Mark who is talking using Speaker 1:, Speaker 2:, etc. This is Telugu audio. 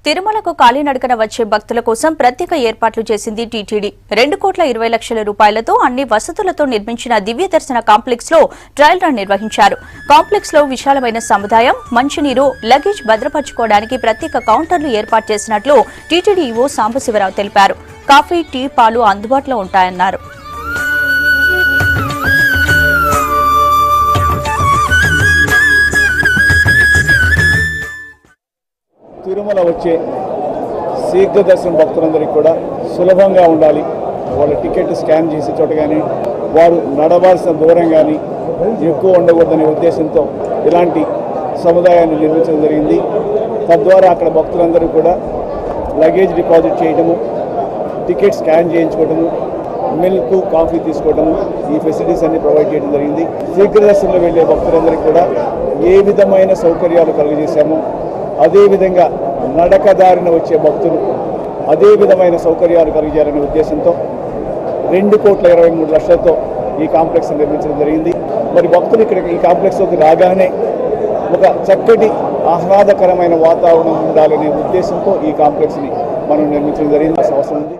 Speaker 1: తిరుమలకు కాలినడకన వచ్చే భక్తుల కోసం ప్రత్యేక ఏర్పాట్లు చేసింది టీటీడీ 2,20,00,000 రూపాయలతో అన్ని వసతులతో నిర్మించిన దివ్య దర్శన కాంప్లెక్స్ లో ట్రయల్ రన్ నిర్వహించారు. కాంప్లెక్స్ లో విశాలమైన సముదాయం, మంచినీరు, లగేజ్ భద్రపరచుకోవడానికి ప్రత్యేక కౌంటర్లు ఏర్పాటు చేసినట్లు టీటీడీ ఈవో సాంబశివరావు తెలిపారు. కాఫీ, టీ, పాలు అందుబాటులో ఉంటాయన్నారు.
Speaker 2: తిరుమల వచ్చే శీఘ్ర దర్శనం భక్తులందరికీ కూడా సులభంగా ఉండాలి. వాళ్ళ టికెట్ స్కాన్ చేసే చోట కానీ వారు నడవాల్సిన దూరం కానీ ఎక్కువ ఉండకూడదనే ఉద్దేశంతో ఇలాంటి సముదాయాన్ని నిర్మించడం జరిగింది. తద్వారా అక్కడ భక్తులందరూ కూడా లగేజ్ డిపాజిట్ చేయడము, టికెట్ స్కాన్ చేయించుకోవడము, మిల్క్, కాఫీ తీసుకోవడము, ఈ ఫెసిలిటీస్ అన్ని ప్రొవైడ్ చేయడం జరిగింది. శీఘ్ర దర్శనంలో వెళ్ళే భక్తులందరికీ కూడా ఏ విధమైన సౌకర్యాలు కలుగజేశామో అదేవిధంగా నడకదారిన వచ్చే భక్తులు అదే విధమైన సౌకర్యాలు కలిగేయాలనే ఉద్దేశంతో 2,23,00,000తో ఈ కాంప్లెక్స్ నిర్మించడం జరిగింది. మరి భక్తులు ఇక్కడ ఈ కాంప్లెక్స్లోకి రాగానే ఒక చక్కటి ఆహ్లాదకరమైన వాతావరణం ఉండాలనే ఉద్దేశంతో ఈ కాంప్లెక్స్ని మనం నిర్మించడం జరిగింది. అవసరం ఉంది.